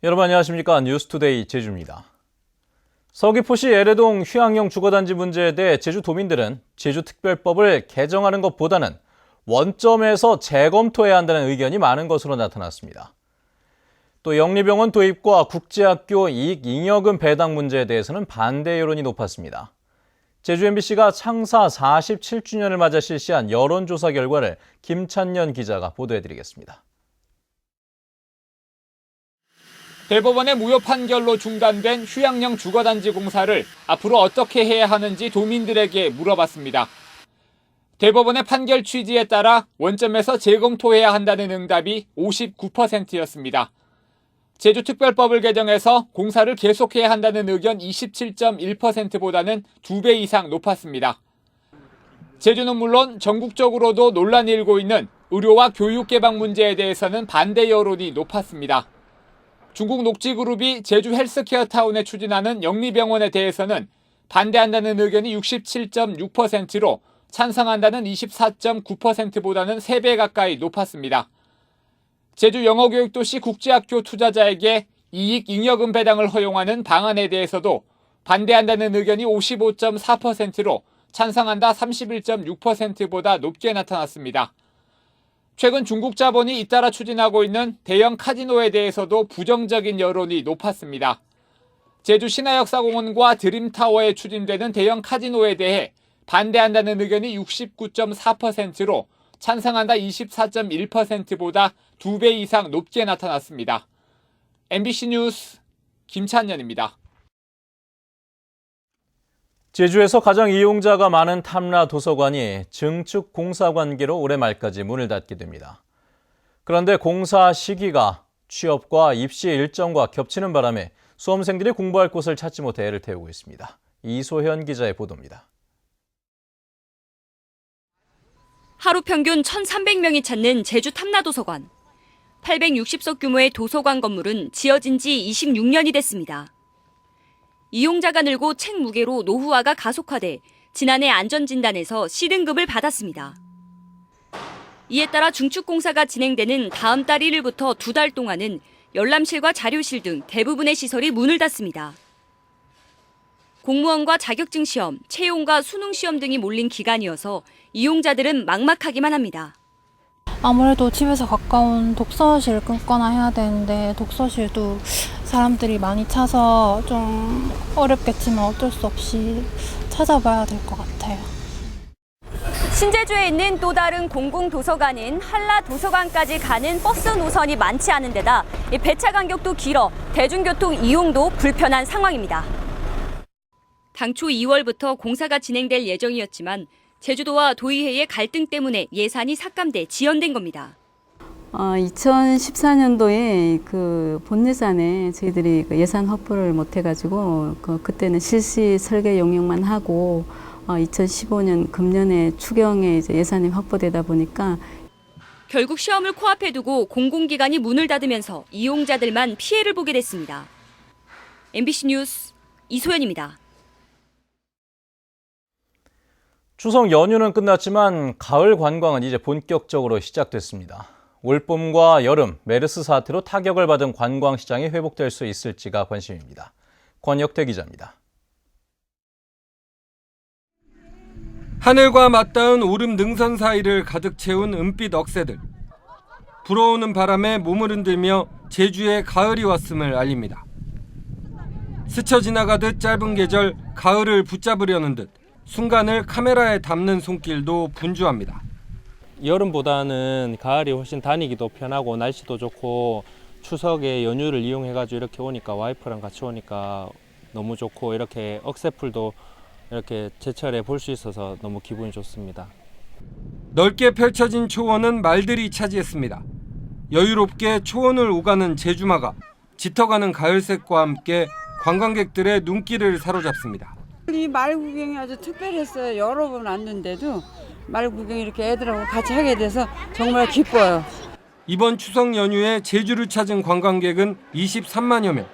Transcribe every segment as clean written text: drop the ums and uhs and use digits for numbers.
여러분 안녕하십니까? 뉴스투데이 제주입니다. 서귀포시 애래동 휴양용 주거단지 문제에 대해 제주도민들은 제주특별법을 개정하는 것보다는 원점에서 재검토해야 한다는 의견이 많은 것으로 나타났습니다. 또 영리병원 도입과 국제학교 이익잉여금 배당 문제에 대해서는 반대 여론이 높았습니다. 제주 MBC가 창사 47주년을 맞아 실시한 여론조사 결과를 김찬년 기자가 보도해드리겠습니다. 대법원의 무효 판결로 중단된 휴양용 주거단지 공사를 앞으로 어떻게 해야 하는지 도민들에게 물어봤습니다. 대법원의 판결 취지에 따라 원점에서 재검토해야 한다는 응답이 59%였습니다. 제주특별법을 개정해서 공사를 계속해야 한다는 의견 27.1%보다는 2배 이상 높았습니다. 제주는 물론 전국적으로도 논란이 일고 있는 의료와 교육 개방 문제에 대해서는 반대 여론이 높았습니다. 중국 녹지그룹이 제주 헬스케어타운에 추진하는 영리병원에 대해서는 반대한다는 의견이 67.6%로 찬성한다는 24.9%보다는 3배 가까이 높았습니다. 제주 영어교육도시 국제학교 투자자에게 이익잉여금 배당을 허용하는 방안에 대해서도 반대한다는 의견이 55.4%로 찬성한다 31.6%보다 높게 나타났습니다. 최근 중국 자본이 잇따라 추진하고 있는 대형 카지노에 대해서도 부정적인 여론이 높았습니다. 제주 신화역사공원과 드림타워에 추진되는 대형 카지노에 대해 반대한다는 의견이 69.4%로 찬성한다 24.1%보다 2배 이상 높게 나타났습니다. MBC 뉴스 김찬년입니다. 제주에서 가장 이용자가 많은 탐라 도서관이 증축 공사 관계로 올해 말까지 문을 닫게 됩니다. 그런데 공사 시기가 취업과 입시 일정과 겹치는 바람에 수험생들이 공부할 곳을 찾지 못해 애를 태우고 있습니다. 이소현 기자의 보도입니다. 하루 평균 1,300명이 찾는 제주 탐라도서관. 860석 규모의 도서관 건물은 지어진 지 26년이 됐습니다. 이용자가 늘고 책 무게로 노후화가 가속화돼 지난해 안전진단에서 C등급을 받았습니다. 이에 따라 중축공사가 진행되는 다음 달 1일부터 2달 동안은 열람실과 자료실 등 대부분의 시설이 문을 닫습니다. 공무원과 자격증 시험, 채용과 수능 시험 등이 몰린 기간이어서 이용자들은 막막하기만 합니다. 아무래도 집에서 가까운 독서실 끊거나 해야 되는데 독서실도 사람들이 많이 차서 좀 어렵겠지만 어쩔 수 없이 찾아봐야 될 것 같아요. 신제주에 있는 또 다른 공공도서관인 한라도서관까지 가는 버스 노선이 많지 않은 데다 배차 간격도 길어 대중교통 이용도 불편한 상황입니다. 당초 2월부터 공사가 진행될 예정이었지만 제주도와 도의회의 갈등 때문에 예산이 삭감돼 지연된 겁니다. 2014년도에 그 본예산에 저희들이 예산 확보를 못 해가지고 그때는 실시 설계 용역만 하고 2015년 금년에 추경에 이제 예산이 확보되다 보니까 결국 시험을 코앞에 두고 공공기관이 문을 닫으면서 이용자들만 피해를 보게 됐습니다. MBC 뉴스 이소연입니다. 추석 연휴는 끝났지만 가을 관광은 이제 본격적으로 시작됐습니다. 올봄과 여름 메르스 사태로 타격을 받은 관광 시장이 회복될 수 있을지가 관심입니다. 권혁태 기자입니다. 하늘과 맞닿은 오름 능선 사이를 가득 채운 은빛 억새들. 불어오는 바람에 몸을 흔들며 제주에 가을이 왔음을 알립니다. 스쳐 지나가듯 짧은 계절 가을을 붙잡으려는 듯 순간을 카메라에 담는 손길도 분주합니다. 여름보다는 가을이 훨씬 다니기도 편하고 날씨도 좋고 추석에 연휴를 이용해가지고 이렇게 오니까 와이프랑 같이 오니까 너무 좋고 이렇게 억새풀도 이렇게 제철에 볼 수 있어서 너무 기분이 좋습니다. 넓게 펼쳐진 초원은 말들이 차지했습니다. 여유롭게 초원을 오가는 제주마가 짙어가는 가을색과 함께 관광객들의 눈길을 사로잡습니다. 이 말 구경이 아주 특별했어요. 여러 번 왔는데도 말 구경 이렇게 애들하고 같이 하게 돼서 정말 기뻐요. 이번 추석 연휴에 제주를 찾은 관광객은 23만여 명.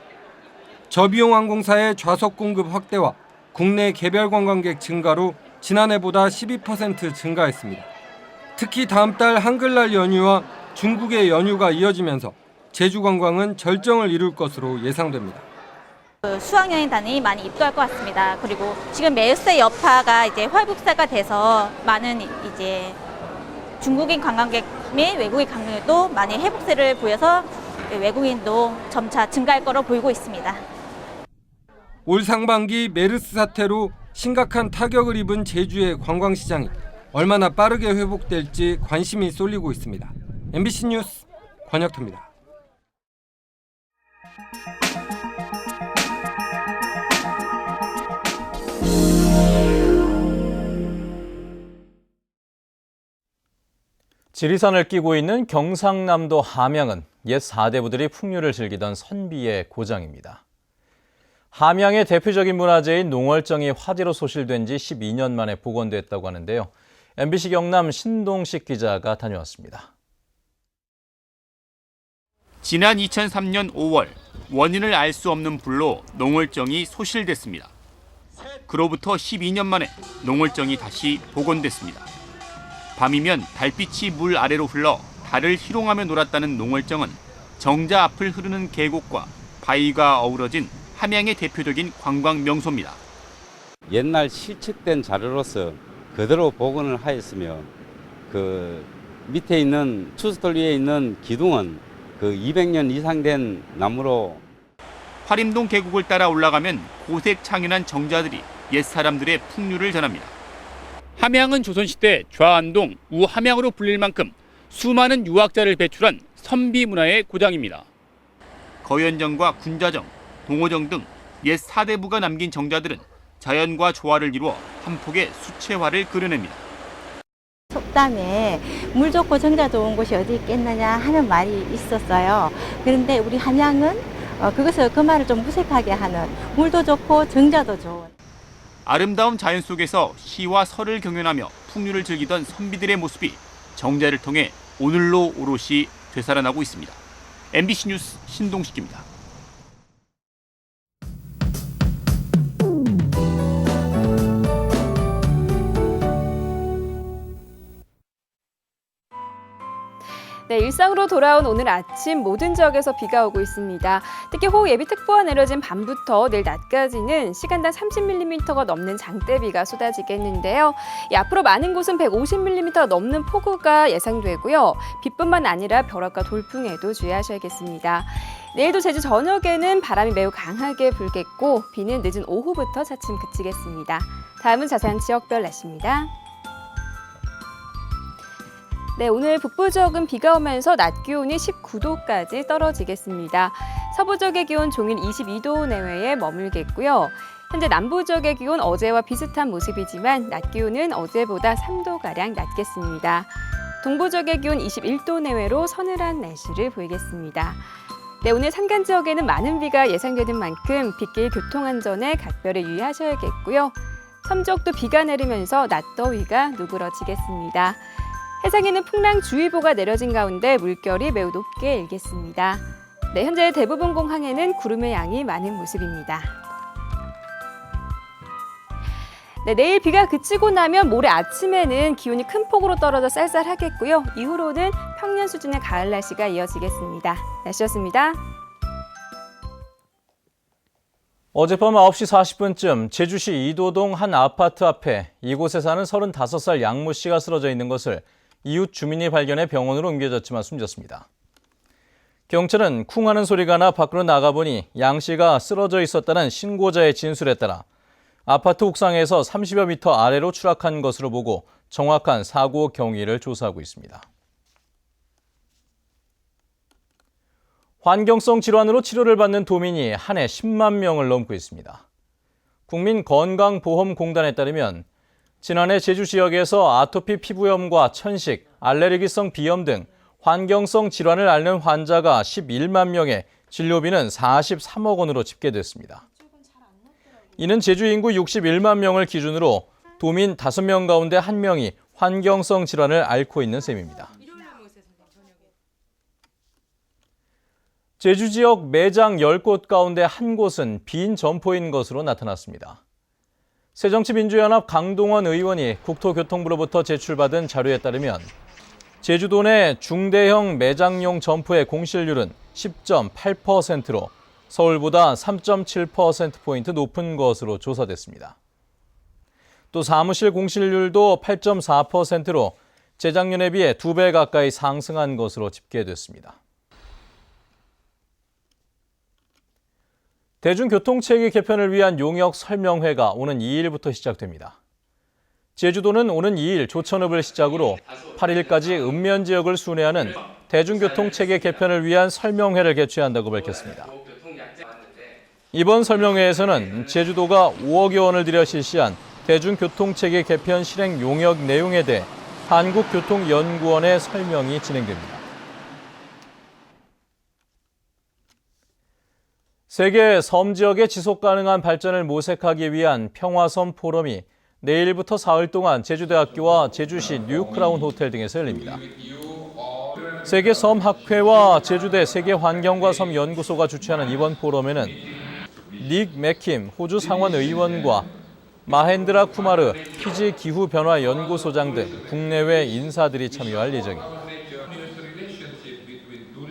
저비용 항공사의 좌석 공급 확대와 국내 개별 관광객 증가로 지난해보다 12% 증가했습니다. 특히 다음 달 한글날 연휴와 중국의 연휴가 이어지면서 제주 관광은 절정을 이룰 것으로 예상됩니다. 수학여행단이 많이 입소할 것 같습니다. 그리고 지금 매수세 여파가 이제 활국세가 돼서 많은 이제 중국인 관광객 및 외국인 관광객도 많이 회복세를 보여서 외국인도 점차 증가할 거로 보이고 있습니다. 올 상반기 메르스 사태로 심각한 타격을 입은 제주의 관광시장이 얼마나 빠르게 회복될지 관심이 쏠리고 있습니다. MBC 뉴스 권혁태입니다. 지리산을 끼고 있는 경상남도 함양은 옛 사대부들이 풍류를 즐기던 선비의 고장입니다. 함양의 대표적인 문화재인 농월정이 화재로 소실된 지 12년 만에 복원됐다고 하는데요. MBC 경남 신동식 기자가 다녀왔습니다. 지난 2003년 5월 원인을 알 수 없는 불로 농월정이 소실됐습니다. 그로부터 12년 만에 농월정이 다시 복원됐습니다. 밤이면 달빛이 물 아래로 흘러 달을 희롱하며 놀았다는 농월정은 정자 앞을 흐르는 계곡과 바위가 어우러진 함양의 대표적인 관광 명소입니다. 옛날 실측된 자료로서 그대로 복원을 하였으며 그 밑에 있는 추수돌 위에 있는 기둥은 그 200년 이상 된 나무로 화림동 계곡을 따라 올라가면 고색 창연한 정자들이 옛사람들의 풍류를 전합니다. 함양은 조선시대 좌안동, 우함양으로 불릴 만큼 수많은 유학자를 배출한 선비 문화의 고장입니다. 거연정과 군자정, 동호정 등 옛 사대부가 남긴 정자들은 자연과 조화를 이루어 한 폭의 수채화를 그려냅니다. 속담에 물 좋고 정자 좋은 곳이 어디 있겠느냐 하는 말이 있었어요. 그런데 우리 함양은 그것을 그 말을 좀 무색하게 하는 물도 좋고 정자도 좋은 아름다운 자연 속에서 시와 설을 경연하며 풍류를 즐기던 선비들의 모습이 정자를 통해 오늘로 오롯이 되살아나고 있습니다. MBC 뉴스 신동식입니다. 네, 일상으로 돌아온 오늘 아침 모든 지역에서 비가 오고 있습니다. 특히 호우예비특보가 내려진 밤부터 내일 낮까지는 시간당 30mm가 넘는 장대비가 쏟아지겠는데요. 앞으로 많은 곳은 150mm가 넘는 폭우가 예상되고요. 비뿐만 아니라 벼락과 돌풍에도 주의하셔야겠습니다. 내일도 제주 전역에는 바람이 매우 강하게 불겠고 비는 늦은 오후부터 차츰 그치겠습니다. 다음은 자세한 지역별 날씨입니다. 네, 오늘 북부 지역은 비가 오면서 낮 기온이 19도까지 떨어지겠습니다. 서부 지역의 기온 종일 22도 내외에 머물겠고요. 현재 남부 지역의 기온 어제와 비슷한 모습이지만 낮 기온은 어제보다 3도가량 낮겠습니다. 동부 지역의 기온 21도 내외로 서늘한 날씨를 보이겠습니다. 네, 오늘 산간 지역에는 많은 비가 예상되는 만큼 빗길 교통안전에 각별히 유의하셔야겠고요. 섬 지역도 비가 내리면서 낮더위가 누그러지겠습니다. 해상에는 풍랑주의보가 내려진 가운데 물결이 매우 높게 일겠습니다. 네, 현재 대부분 공항에는 구름의 양이 많은 모습입니다. 네, 내일 비가 그치고 나면 모레 아침에는 기온이 큰 폭으로 떨어져 쌀쌀하겠고요. 이후로는 평년 수준의 가을 날씨가 이어지겠습니다. 날씨였습니다. 어젯밤 9시 40분쯤 제주시 이도동 한 아파트 앞에 이곳에 사는 35살 양모 씨가 쓰러져 있는 것을 이웃 주민이 발견해 병원으로 옮겨졌지만 숨졌습니다. 경찰은 쿵 하는 소리가 나 밖으로 나가보니 양 씨가 쓰러져 있었다는 신고자의 진술에 따라 아파트 옥상에서 30여 미터 아래로 추락한 것으로 보고 정확한 사고 경위를 조사하고 있습니다. 환경성 질환으로 치료를 받는 도민이 한 해 10만 명을 넘고 있습니다. 국민건강보험공단에 따르면 지난해 제주 지역에서 아토피 피부염과 천식, 알레르기성 비염 등 환경성 질환을 앓는 환자가 11만 명에 진료비는 43억 원으로 집계됐습니다. 이는 제주 인구 61만 명을 기준으로 도민 5명 가운데 1명이 환경성 질환을 앓고 있는 셈입니다. 제주 지역 매장 10곳 가운데 한 곳은 빈 점포인 것으로 나타났습니다. 새정치민주연합 강동원 의원이 국토교통부로부터 제출받은 자료에 따르면 제주도 내 중대형 매장용 점포의 공실률은 10.8%로 서울보다 3.7%포인트 높은 것으로 조사됐습니다. 또 사무실 공실률도 8.4%로 재작년에 비해 2배 가까이 상승한 것으로 집계됐습니다. 대중교통체계 개편을 위한 용역 설명회가 오는 2일부터 시작됩니다. 제주도는 오는 2일 조천읍을 시작으로 8일까지 읍면 지역을 순회하는 대중교통체계 개편을 위한 설명회를 개최한다고 밝혔습니다. 이번 설명회에서는 제주도가 5억여 원을 들여 실시한 대중교통체계 개편 실행 용역 내용에 대해 한국교통연구원의 설명이 진행됩니다. 세계 섬 지역의 지속 가능한 발전을 모색하기 위한 평화섬 포럼이 내일부터 사흘 동안 제주대학교와 제주시 뉴크라운 호텔 등에서 열립니다. 세계섬학회와 제주대 세계환경과 섬연구소가 주최하는 이번 포럼에는 닉 맥킴 호주 상원의원과 마헨드라 쿠마르 피지 기후변화연구소장 등 국내외 인사들이 참여할 예정입니다.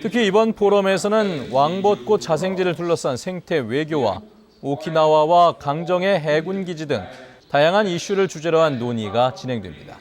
특히 이번 포럼에서는 왕벚꽃 자생지를 둘러싼 생태 외교와 오키나와와 강정의 해군기지 등 다양한 이슈를 주제로 한 논의가 진행됩니다.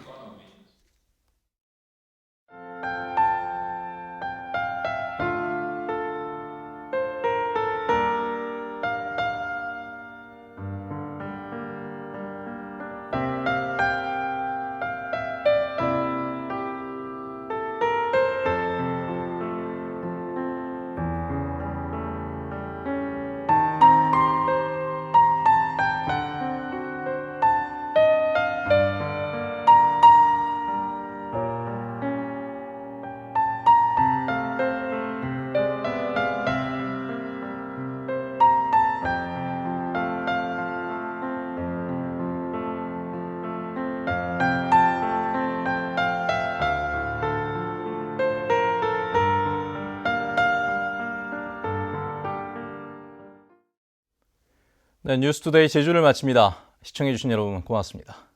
네, 뉴스투데이 제주를 마칩니다. 시청해주신 여러분 고맙습니다.